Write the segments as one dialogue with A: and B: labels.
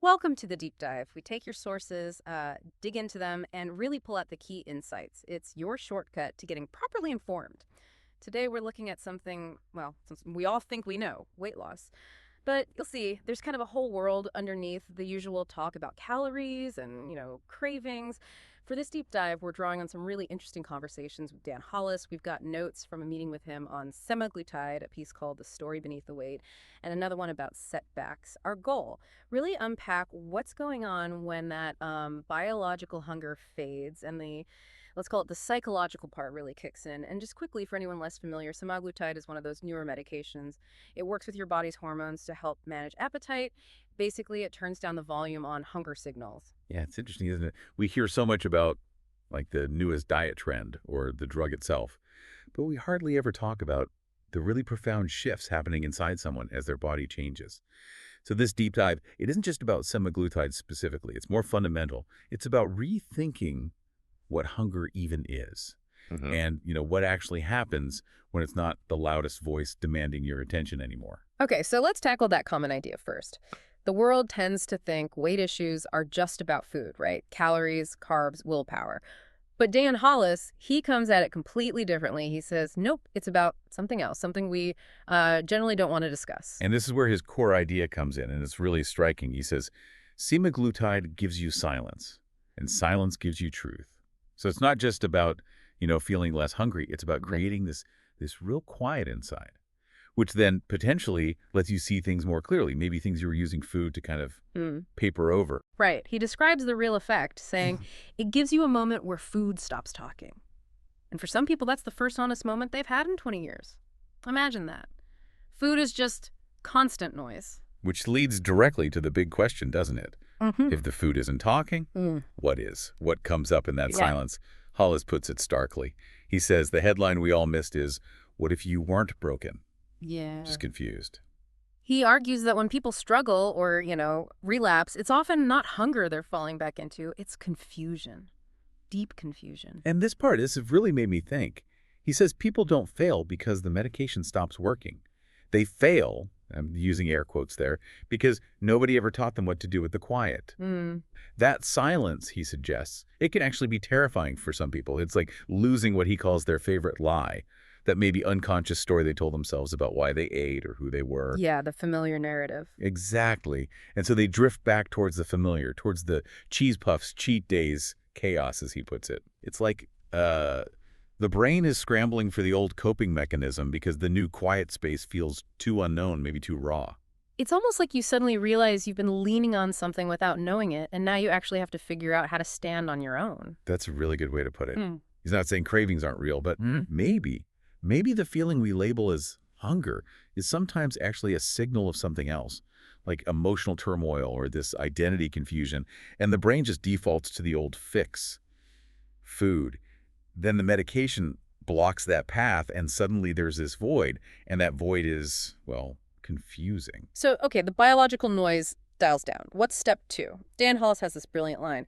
A: Welcome to the deep dive. We take your sources, dig into them, and really pull out the key insights. It's your shortcut to getting properly informed. Today, we're looking at something, well, something we all think we know, weight loss. But you'll see, there's kind of a whole world underneath the usual talk about calories and, cravings. For this deep dive, we're drawing on some really interesting conversations with Dan Hollis. We've got notes from a meeting with him on semaglutide, a piece called The Story Beneath the Weight, and another one about setbacks. Our goal, really unpack what's going on when that biological hunger fades and let's call it the psychological part really kicks in. And just quickly, for anyone less familiar, semaglutide is one of those newer medications. It works with your body's hormones to help manage appetite. Basically, it turns down the volume on hunger signals.
B: Yeah, it's interesting, isn't it? We hear so much about like the newest diet trend or the drug itself, but we hardly ever talk about the really profound shifts happening inside someone as their body changes. So this deep dive, it isn't just about semaglutide specifically. It's more fundamental. It's about rethinking what hunger even is and, what actually happens when it's not the loudest voice demanding your attention anymore.
A: Okay, so let's tackle that common idea first. The world tends to think weight issues are just about food, right? Calories, carbs, willpower. But Dan Hollis, he comes at it completely differently. He says, nope, it's about something else, something we generally don't want to discuss.
B: And this is where his core idea comes in, and it's really striking. He says, semaglutide gives you silence, and silence gives you truth. So it's not just about, feeling less hungry. It's about creating this real quiet inside, which then potentially lets you see things more clearly, maybe things you were using food to kind of paper over.
A: Right. He describes the real effect, saying it gives you a moment where food stops talking. And for some people, that's the first honest moment they've had in 20 years. Imagine that. Food is just constant noise.
B: Which leads directly to the big question, doesn't it? If the food isn't talking, what is? What comes up in that silence? Hollis puts it starkly. He says the headline we all missed is, what if you weren't broken?
A: Yeah.
B: Just confused.
A: He argues that when people struggle or, relapse, it's often not hunger they're falling back into, it's confusion. Deep confusion.
B: And this has really made me think. He says people don't fail because the medication stops working. They fail, I'm using air quotes there, because nobody ever taught them what to do with the quiet. That silence, he suggests, it can actually be terrifying for some people. It's like losing what he calls their favorite lie, that maybe unconscious story they told themselves about why they ate or who they were.
A: Yeah, the familiar narrative.
B: Exactly. And so they drift back towards the familiar, towards the cheese puffs, cheat days, chaos, as he puts it. It's like the brain is scrambling for the old coping mechanism because the new quiet space feels too unknown, maybe too raw.
A: It's almost like you suddenly realize you've been leaning on something without knowing it, and now you actually have to figure out how to stand on your own.
B: That's a really good way to put it. He's not saying cravings aren't real, but maybe the feeling we label as hunger is sometimes actually a signal of something else, like emotional turmoil or this identity confusion, and the brain just defaults to the old fix, food. Then the medication blocks that path, and suddenly there's this void, and that void is, well, confusing.
A: So, okay, the biological noise dials down. What's step 2? Dan Hollis has this brilliant line.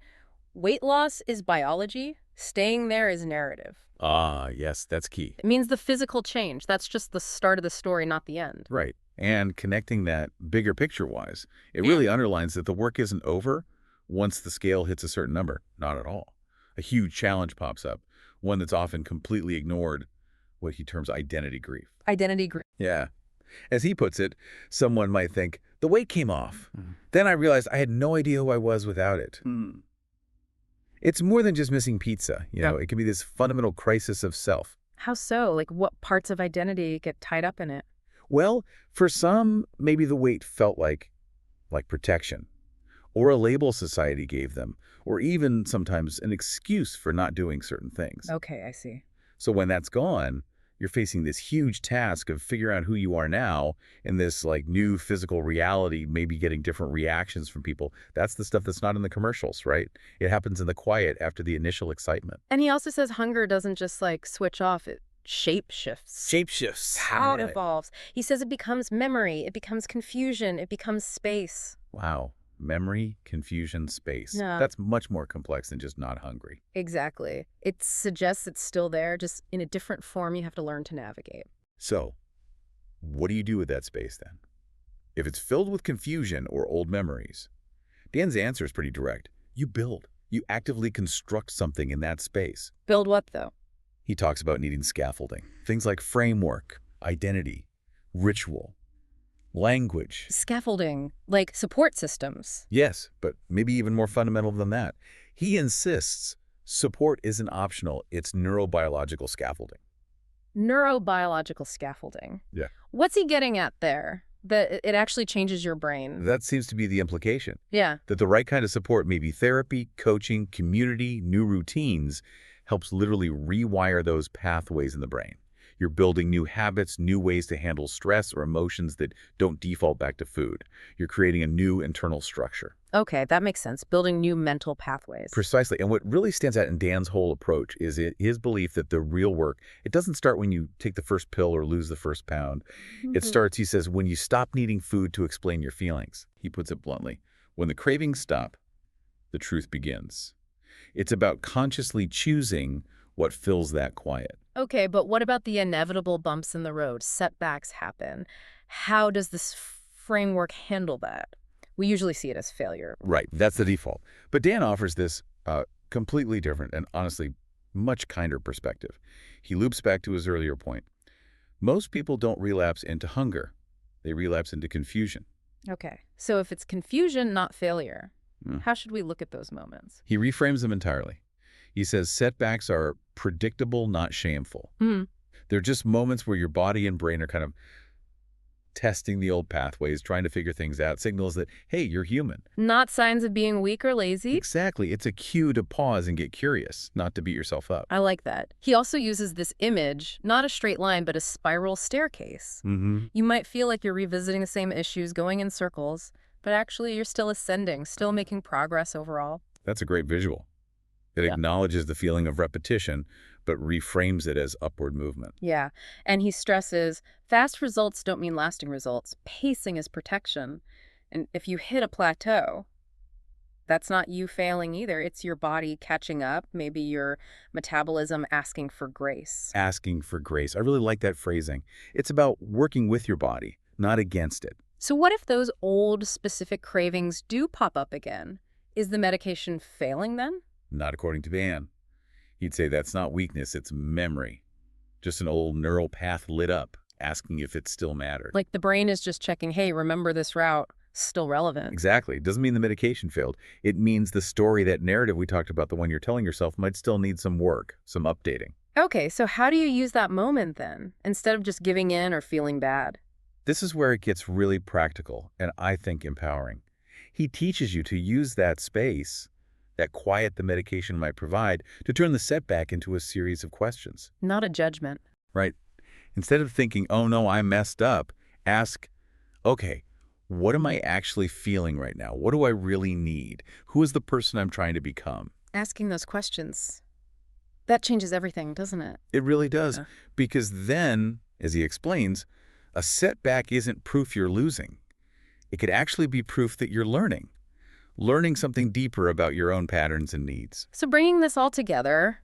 A: Weight loss is biology, staying there is narrative.
B: Ah, yes, that's key.
A: It means the physical change. That's just the start of the story, not the end.
B: Right. And connecting that bigger picture-wise, it really underlines that the work isn't over once the scale hits a certain number. Not at all. A huge challenge pops up, one that's often completely ignored, what he terms identity grief.
A: Identity grief.
B: Yeah. As he puts it, someone might think, the weight came off. Then I realized I had no idea who I was without it. It's more than just missing pizza. It can be this fundamental crisis of self.
A: How so? Like, what parts of identity get tied up in it?
B: Well, for some, maybe the weight felt like protection, or a label society gave them, or even sometimes an excuse for not doing certain things.
A: Okay, I see.
B: So when that's gone, you're facing this huge task of figuring out who you are now in this new physical reality, maybe getting different reactions from people. That's the stuff that's not in the commercials, right? It happens in the quiet after the initial excitement.
A: And he also says hunger doesn't just switch off, it shape shifts.
B: Shape shifts.
A: How it evolves. He says it becomes memory, it becomes confusion, it becomes space.
B: Wow. Memory, confusion, space.
A: Yeah.
B: That's much more complex than just not hungry.
A: Exactly. It suggests it's still there, just in a different form you have to learn to navigate.
B: So, what do you do with that space then? If it's filled with confusion or old memories, Dan's answer is pretty direct. You build. You actively construct something in that space.
A: Build what, though?
B: He talks about needing scaffolding. Things like framework, identity, ritual, language.
A: Scaffolding, like support systems.
B: Yes, but maybe even more fundamental than that. He insists support isn't optional. It's neurobiological scaffolding.
A: Neurobiological scaffolding.
B: Yeah.
A: What's he getting at there? That it actually changes your brain.
B: That seems to be the implication.
A: Yeah.
B: That the right kind of support, maybe therapy, coaching, community, new routines, helps literally rewire those pathways in the brain. You're building new habits, new ways to handle stress or emotions that don't default back to food. You're creating a new internal structure.
A: Okay, that makes sense. Building new mental pathways.
B: Precisely. And what really stands out in Dan's whole approach is his belief that the real work, it doesn't start when you take the first pill or lose the first pound. It starts, he says, when you stop needing food to explain your feelings. He puts it bluntly. When the cravings stop, the truth begins. It's about consciously choosing what fills that quiet.
A: Okay, but what about the inevitable bumps in the road? Setbacks happen. How does this framework handle that? We usually see it as failure.
B: Right, that's the default. But Dan offers this completely different and honestly much kinder perspective. He loops back to his earlier point. Most people don't relapse into hunger. They relapse into confusion.
A: Okay, so if it's confusion, not failure, how should we look at those moments?
B: He reframes them entirely. He says setbacks are predictable, not shameful. They're just moments where your body and brain are kind of testing the old pathways, trying to figure things out, signals that, hey, you're human.
A: Not signs of being weak or lazy.
B: Exactly. It's a cue to pause and get curious, not to beat yourself up.
A: I like that. He also uses this image, not a straight line, but a spiral staircase. You might feel like you're revisiting the same issues, going in circles, but actually you're still ascending, still making progress overall.
B: That's a great visual. It acknowledges the feeling of repetition, but reframes it as upward movement.
A: Yeah, and he stresses, fast results don't mean lasting results. Pacing is protection. And if you hit a plateau, that's not you failing either. It's your body catching up, maybe your metabolism asking for grace.
B: Asking for grace. I really like that phrasing. It's about working with your body, not against it.
A: So what if those old specific cravings do pop up again? Is the medication failing then?
B: Not according to Dan. He'd say that's not weakness, it's memory. Just an old neural path lit up, asking if it still mattered.
A: Like the brain is just checking, hey, remember this route, still relevant.
B: Exactly. It doesn't mean the medication failed. It means the story, that narrative we talked about, the one you're telling yourself, might still need some work, some updating.
A: Okay, so how do you use that moment then, instead of just giving in or feeling bad?
B: This is where it gets really practical and I think empowering. He teaches you to use that space, that quiet the medication might provide, to turn the setback into a series of questions.
A: Not a judgment.
B: Right? Instead of thinking, oh no, I messed up, ask, okay, what am I actually feeling right now? What do I really need? Who is the person I'm trying to become?
A: Asking those questions, that changes everything, doesn't it?
B: It really does. Because then, as he explains, a setback isn't proof you're losing. It could actually be proof that you're learning something deeper about your own patterns and needs.
A: So bringing this all together,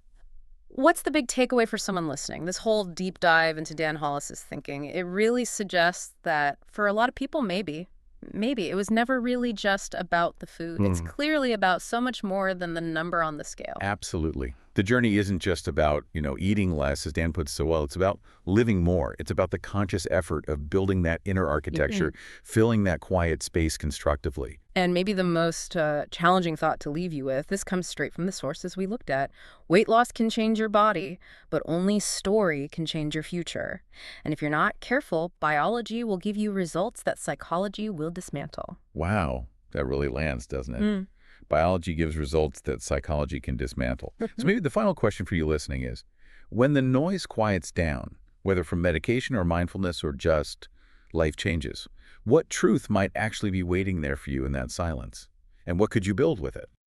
A: what's the big takeaway for someone listening? This whole deep dive into Dan Hollis's thinking, it really suggests that for a lot of people, maybe it was never really just about the food. It's clearly about so much more than the number on the scale.
B: Absolutely. The journey isn't just about, eating less, as Dan puts so well. It's about living more. It's about the conscious effort of building that inner architecture, filling that quiet space constructively.
A: And maybe the most challenging thought to leave you with, this comes straight from the sources we looked at. Weight loss can change your body, but only story can change your future. And if you're not careful, biology will give you results that psychology will dismantle.
B: Wow, that really lands, doesn't it? Biology gives results that psychology can dismantle. So maybe the final question for you listening is, when the noise quiets down, whether from medication or mindfulness or just life changes, what truth might actually be waiting there for you in that silence? And what could you build with it?